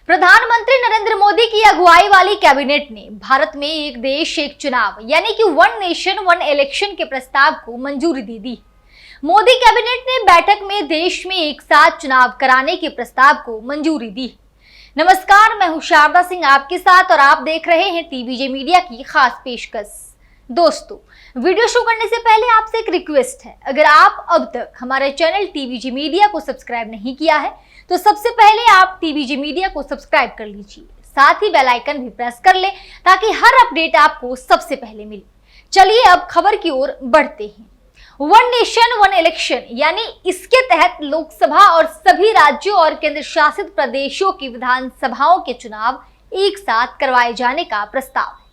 प्रधानमंत्री नरेंद्र मोदी की अगुवाई वाली कैबिनेट ने भारत में एक देश एक चुनाव यानी कि वन नेशन वन इलेक्शन के प्रस्ताव को मंजूरी दे दी। मोदी कैबिनेट ने बैठक में देश में एक साथ चुनाव कराने के प्रस्ताव को मंजूरी दी। नमस्कार, मैं हूं शारदा सिंह आपके साथ और आप देख रहे हैं टीवीजे मीडिया की खास पेशकश। दोस्तों, वीडियो शुरू करने से पहले आपसे एक रिक्वेस्ट है, अगर आप अब तक हमारे चैनल टीवीजे मीडिया को सब्सक्राइब नहीं किया है तो सबसे पहले आप टीवीजे मीडिया को सब्सक्राइब कर लीजिए, साथ ही बेल आइकन भी प्रेस कर लें ताकि हर अपडेट आपको सबसे पहले मिले। चलिए अब खबर की ओर बढ़ते हैं। वन नेशन वन इलेक्शन यानी इसके तहत लोकसभा और सभी राज्यों और केंद्र शासित प्रदेशों की विधानसभाओं के चुनाव एक साथ करवाए जाने का प्रस्ताव है।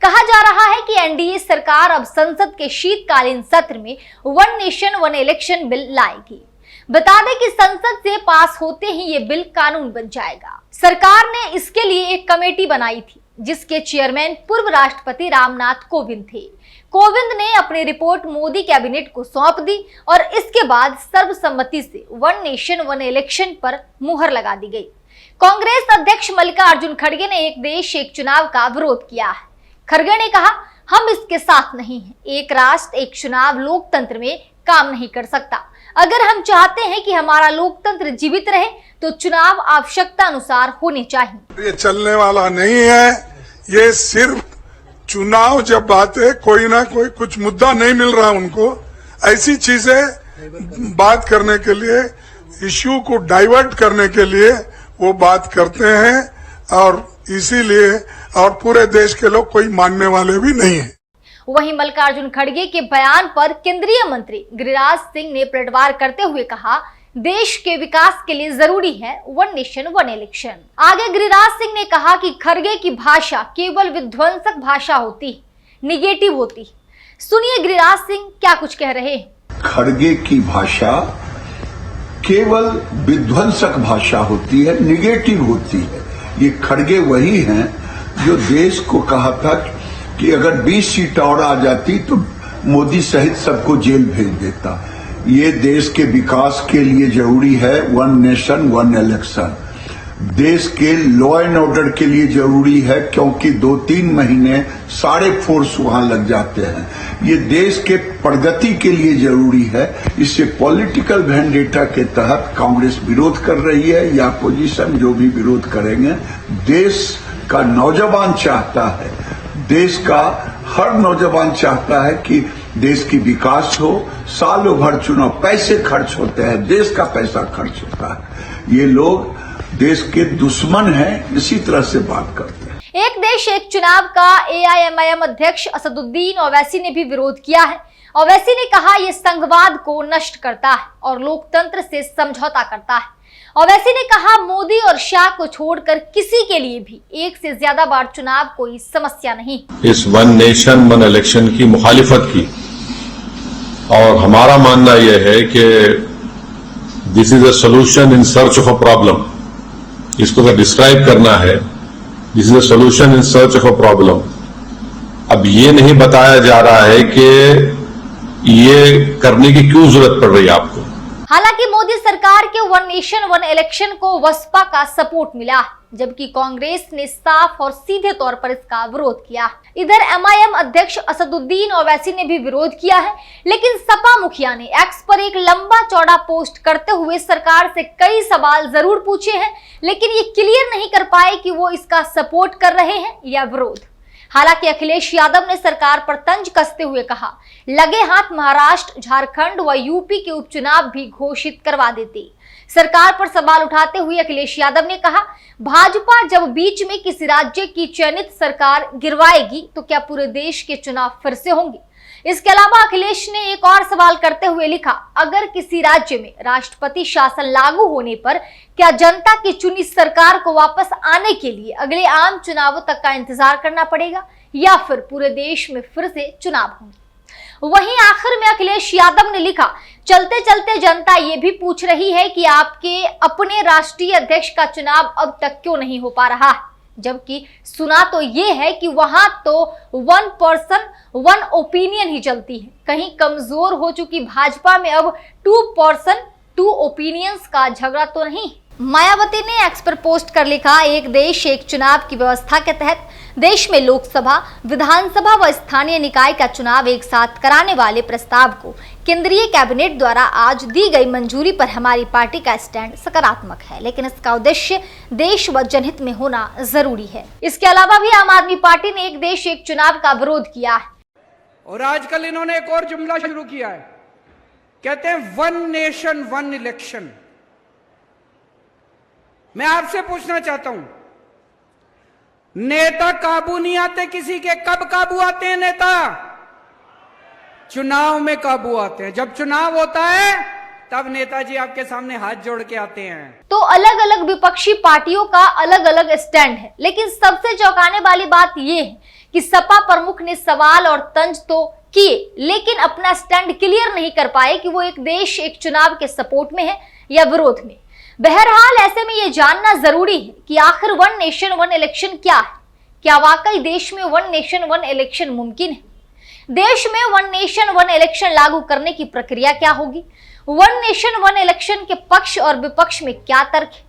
कहा जा रहा है कि एनडीए सरकार अब संसद के शीतकालीन सत्र में one nation one election bill लाएगी। बता दें कि संसद से पास होते ही ये बिल कानून बन जाएगा। सरकार ने इसके लिए एक कमेटी बनाई थी जिसके चेयरमैन पूर्व राष्ट्रपति रामनाथ कोविंद थे। कोविंद ने अपनी रिपोर्ट मोदी कैबिनेट को सौंप दी और इसके बाद सर्वसम्मति से वन नेशन वन इलेक्शन पर मुहर लगा दी गई। कांग्रेस अध्यक्ष मल्लिकार्जुन खड़गे ने एक देश एक चुनाव का विरोध किया है। खड़गे ने कहा, हम इसके साथ नहीं हैं। एक राष्ट्र एक चुनाव लोकतंत्र में काम नहीं कर सकता। अगर हम चाहते हैं कि हमारा लोकतंत्र जीवित रहे तो चुनाव आवश्यकता अनुसार होने चाहिए। ये चलने वाला नहीं है। ये सिर्फ चुनाव जब बात है, कोई ना कोई कुछ मुद्दा नहीं मिल रहा उनको, ऐसी चीजें बात करने के लिए, इश्यू को डाइवर्ट करने के लिए वो बात करते हैं और इसीलिए और पूरे देश के लोग कोई मानने वाले भी नहीं है। वहीं मल्लिकार्जुन खड़गे के बयान पर केंद्रीय मंत्री गिरिराज सिंह ने पलटवार करते हुए कहा, देश के विकास के लिए जरूरी है वन नेशन वन इलेक्शन। आगे गिरिराज सिंह ने कहा कि खड़गे की भाषा केवल विध्वंसक भाषा होती है, निगेटिव होती है। सुनिए गिरिराज सिंह क्या कुछ कह रहे हैं। खड़गे की भाषा केवल विध्वंसक भाषा होती है, निगेटिव होती है। ये खड़गे वही हैं जो देश को कहा था कि अगर 20 सीट और आ जाती तो मोदी सहित सबको जेल भेज देता। ये देश के विकास के लिए जरूरी है वन नेशन वन इलेक्शन। देश के लॉ एंड ऑर्डर के लिए जरूरी है क्योंकि 2-3 महीने सारे फोर्स वहां लग जाते हैं। ये देश के प्रगति के लिए जरूरी है। इससे पॉलिटिकल वेंडेटा के तहत कांग्रेस विरोध कर रही है या अपोजिशन जो भी विरोध करेंगे। देश का नौजवान चाहता है, देश का हर नौजवान चाहता है कि देश की विकास हो। सालों भर चुनाव पैसे खर्च होते हैं, देश का पैसा खर्च होता है। ये लोग देश के दुश्मन हैं, इसी तरह से बात करते हैं। एक देश एक चुनाव का एआईएमआईएम अध्यक्ष असदुद्दीन ओवैसी ने भी विरोध किया है। ओवैसी ने कहा, यह संघवाद को नष्ट करता है और लोकतंत्र से समझौता करता है। ओवैसी ने कहा, मोदी और शाह को छोड़कर किसी के लिए भी एक से ज्यादा बार चुनाव कोई समस्या नहीं। इस वन नेशन वन इलेक्शन की मुखालिफत की और हमारा मानना यह है कि this is a solution in search of a problem. इसको अगर डिस्क्राइब करना है, this is a solution in search of a problem. अब ये नहीं बताया जा रहा है कि ये करने की क्यों जरूरत पड़ रही है आपको। हालांकि मोदी सरकार के वन नेशन वन इलेक्शन को बसपा का सपोर्ट मिला, जबकि कांग्रेस ने साफ और सीधे तौर पर इसका विरोध किया। इधर एमआईएम अध्यक्ष असदुद्दीन ओवैसी ने भी विरोध किया है, लेकिन सपा मुखिया ने एक्स पर एक लंबा चौड़ा पोस्ट करते हुए सरकार से कई सवाल जरूर पूछे हैं, लेकिन ये क्लियर नहीं कर पाए कि वो इसका सपोर्ट कर रहे हैं या विरोध। हालांकि अखिलेश यादव ने सरकार पर तंज कसते हुए कहा, लगे हाथ महाराष्ट्र, झारखंड व यूपी के उपचुनाव भी घोषित करवा देते। सरकार पर सवाल उठाते हुए अखिलेश यादव ने कहा, भाजपा जब बीच में किसी राज्य की चयनित सरकार गिरवाएगी तो क्या पूरे देश के चुनाव फिर से होंगे। इसके अलावा अखिलेश ने एक और सवाल करते हुए लिखा, अगर किसी राज्य में राष्ट्रपति शासन लागू होने पर क्या जनता की चुनी सरकार को वापस आने के लिए अगले आम चुनावों तक का इंतजार करना पड़ेगा या फिर पूरे देश में फिर से चुनाव होंगे। वहीं आखिर में अखिलेश यादव ने लिखा, चलते चलते जनता ये भी पूछ रही है कि आपके अपने राष्ट्रीय अध्यक्ष का चुनाव अब तक क्यों नहीं हो पा रहा है, जबकि सुना तो ये है कि वहां तो 1 पर्सन 1 ओपिनियन ही चलती है। कहीं कमजोर हो चुकी भाजपा में अब 2 पर्सन 2 ओपिनियंस का झगड़ा तो नहीं। मायावती ने एक्स पर पोस्ट कर लिखा, एक देश एक चुनाव की व्यवस्था के तहत देश में लोकसभा, विधानसभा व स्थानीय निकाय का चुनाव एक साथ कराने वाले प्रस्ताव को केंद्रीय कैबिनेट द्वारा आज दी गई मंजूरी पर हमारी पार्टी का स्टैंड सकारात्मक है, लेकिन इसका उद्देश्य देश व जनहित में होना जरूरी है। इसके अलावा भी आम आदमी पार्टी ने एक देश एक चुनाव का विरोध किया है। और आजकल इन्होंने एक और जुमला शुरू किया है, कहते हैं वन नेशन वन इलेक्शन। मैं आपसे पूछना चाहता हूं, नेता काबू नहीं आते किसी के, कब काबू आते हैं नेता? चुनाव में काबू आते हैं। जब चुनाव होता है तब नेताजी आपके सामने हाथ जोड़ के आते हैं। तो अलग अलग विपक्षी पार्टियों का अलग अलग स्टैंड है, लेकिन सबसे चौंकाने वाली बात यह है कि सपा प्रमुख ने सवाल और तंज तो किए, लेकिन अपना स्टैंड क्लियर नहीं कर पाए कि वो एक देश एक चुनाव के सपोर्ट में है या विरोध में। बहरहाल ऐसे में ये जानना जरूरी है कि आखिर वन नेशन वन इलेक्शन क्या है। क्या वाकई देश में वन नेशन वन इलेक्शन मुमकिन है? देश में वन नेशन वन इलेक्शन लागू करने की प्रक्रिया क्या होगी? वन नेशन वन इलेक्शन के पक्ष और विपक्ष में क्या तर्क है?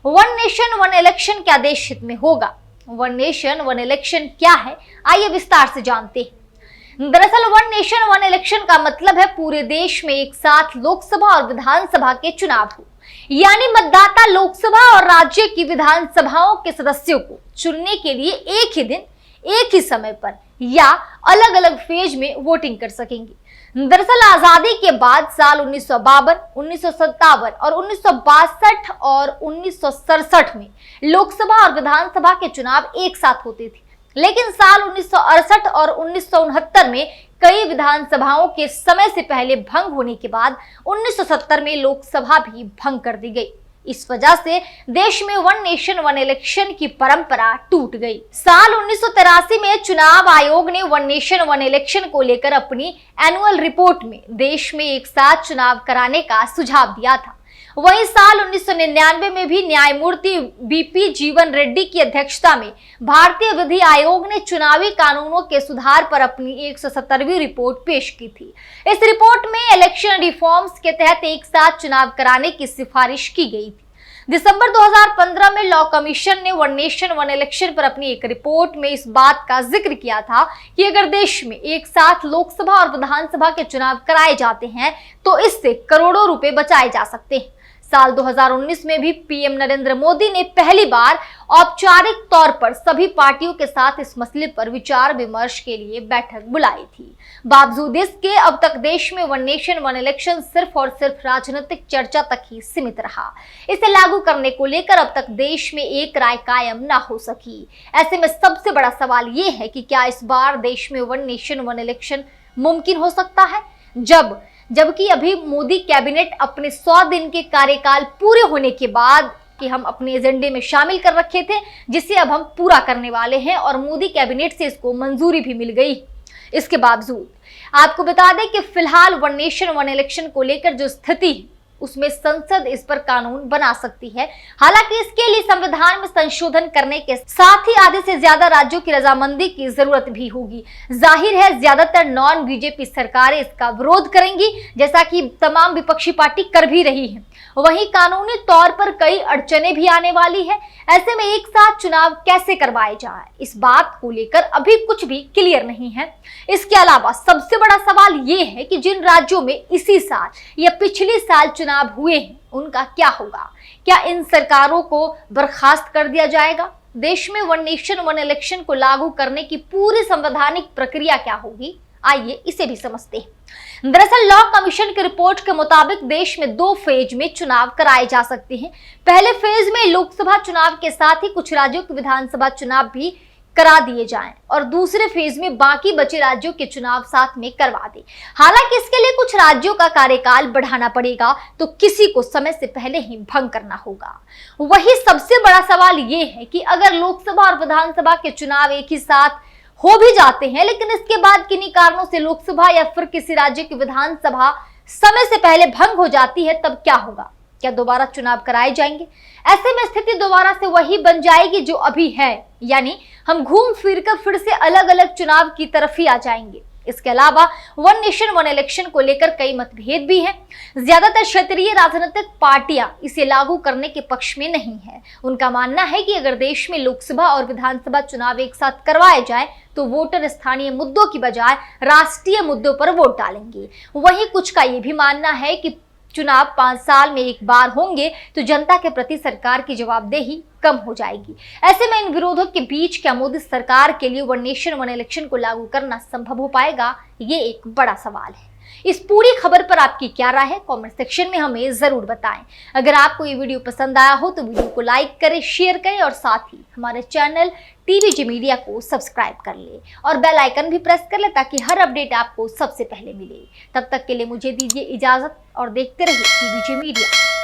वन नेशन वन इलेक्शन क्या देश हित में होगा? वन नेशन वन इलेक्शन क्या है, आइए विस्तार से जानते हैं। दरअसल वन नेशन वन इलेक्शन का मतलब है पूरे देश में एक साथ लोकसभा और विधानसभा के चुनाव हो, यानी मतदाता लोकसभा और राज्य की विधानसभाओं के सदस्यों को चुनने के लिए एक ही दिन एक ही समय पर या अलग अलग फेज में वोटिंग कर सकेंगे। दरअसल आजादी के बाद साल 1952, 1957 और 1962 और 1967 में लोकसभा और विधानसभा के चुनाव एक साथ होते थे, लेकिन साल 1968 और 1969 में कई विधानसभाओं के समय से पहले भंग होने के बाद 1970 में लोकसभा भी भंग कर दी गई। इस वजह से देश में वन नेशन वन इलेक्शन की परंपरा टूट गई। साल 1983 में चुनाव आयोग ने वन नेशन वन इलेक्शन को लेकर अपनी एनुअल रिपोर्ट में देश में एक साथ चुनाव कराने का सुझाव दिया था। वहीं साल 1999 में भी न्यायमूर्ति बीपी जीवन रेड्डी की अध्यक्षता में भारतीय विधि आयोग ने चुनावी कानूनों के सुधार पर अपनी 170वीं रिपोर्ट पेश की थी। इस रिपोर्ट में इलेक्शन रिफॉर्म्स के तहत एक साथ चुनाव कराने की सिफारिश की गई थी। दिसंबर 2015 में लॉ कमीशन ने वन नेशन वन इलेक्शन पर अपनी एक रिपोर्ट में इस बात का जिक्र किया था कि अगर देश में एक साथ लोकसभा और विधानसभा के चुनाव कराए जाते हैं तो इससे करोड़ों रुपए बचाए जा सकते हैं। साल 2019 में भी पीएम नरेंद्र मोदी ने पहली बार औपचारिक तौर पर सभी पार्टियों के साथ इस मसले पर विचार विमर्श के लिए बैठक बुलाई थी। बावजूद इसके अब तक देश में वन नेशन वन इलेक्शन सिर्फ और सिर्फ राजनीतिक चर्चा तक ही सीमित रहा। इसे लागू करने को लेकर अब तक देश में एक राय कायम न हो सकी। ऐसे में सबसे बड़ा सवाल ये है कि क्या इस बार देश में वन नेशन वन इलेक्शन मुमकिन हो सकता है, जबकि अभी मोदी कैबिनेट अपने 100 दिन के कार्यकाल पूरे होने के बाद कि हम अपने एजेंडे में शामिल कर रखे थे, जिसे अब हम पूरा करने वाले हैं और मोदी कैबिनेट से इसको मंजूरी भी मिल गई। इसके बावजूद आपको बता दें कि फिलहाल वन नेशन वन इलेक्शन को लेकर जो स्थिति है उसमें संसद इस पर कानून बना सकती है। हालांकि इसके लिए संविधान में संशोधन करने के साथ ही आधे से ज्यादा राज्यों की रजामंदी की जरूरत भी होगी। जाहिर है ज्यादातर नॉन बीजेपी सरकारें इसका विरोध करेंगी, जैसा कि तमाम विपक्षी पार्टी कर भी रही है। वहीं कानूनी तौर पर कई अड़चने भी आने वाली है। ऐसे में एक साथ चुनाव कैसे करवाए जाए, इस बात को लेकर अभी कुछ भी क्लियर नहीं है। इसके अलावा सबसे बड़ा सवाल ये है कि जिन राज्यों में इसी साल या पिछले साल चुनाव हुए हैं उनका क्या होगा? क्या इन सरकारों को बर्खास्त कर दिया जाएगा? देश में वन नेशन वन इलेक्शन को लागू करने की पूरी संवैधानिक प्रक्रिया क्या होगी? आइए इसे भी समझते हैं। दरअसल लॉ कमीशन की रिपोर्ट के मुताबिक देश में 2 फेज में चुनाव कराए जा सकते हैं। पहले फेज में लोकसभा चुनाव के साथ ही कुछ राज्यों के विधानसभा चुनाव भी करा दिए जाएं और दूसरे फेज में बाकी बचे राज्यों के चुनाव साथ में करवा दें। हालांकि इसके लिए कुछ राज्यों का कार्यकाल बढ़ाना पड़ेगा तो किसी को समय से पहले ही भंग करना होगा। वही सबसे बड़ा सवाल ये है कि अगर लोकसभा और विधानसभा के चुनाव एक ही साथ हो भी जाते हैं, लेकिन इसके बाद किन्हीं कारणों से लोकसभा या फिर किसी राज्य की विधानसभा समय से पहले भंग हो जाती है, तब क्या होगा? क्या दोबारा चुनाव कराए जाएंगे? ऐसे में स्थिति दोबारा से वही बन जाएगी जो अभी है, यानी हम घूम फिर कर फिर से अलग अलग चुनाव की तरफ ही आ जाएंगे। इसके अलावा वन नेशन वन इलेक्शन को लेकर कई मतभेद भी हैं। ज्यादातर क्षेत्रीय राजनीतिक पार्टियां इसे लागू करने के पक्ष में नहीं है। उनका मानना है कि अगर देश में लोकसभा और विधानसभा चुनाव एक साथ करवाए जाए तो वोटर स्थानीय मुद्दों की बजाय राष्ट्रीय मुद्दों पर वोट डालेंगे। वहीं कुछ का यह भी मानना है कि चुनाव 5 साल में एक बार होंगे तो जनता के प्रति सरकार की जवाबदेही कम हो जाएगी। ऐसे में इन विरोधों के बीच क्या मोदी सरकार के लिए वन नेशन वन इलेक्शन को लागू करना संभव हो पाएगा, ये एक बड़ा सवाल है। इस पूरी खबर पर आपकी क्या राय है, कमेंट सेक्शन में हमें जरूर बताएं। अगर आपको ये वीडियो पसंद आया हो तो वीडियो को लाइक करें, शेयर करें और साथ ही हमारे चैनल टीवीजे मीडिया को सब्सक्राइब कर ले और बेल आइकन भी प्रेस कर ले ताकि हर अपडेट आपको सबसे पहले मिले। तब तक के लिए मुझे दीजिए इजाजत और देखते रहिए टीवीजे मीडिया।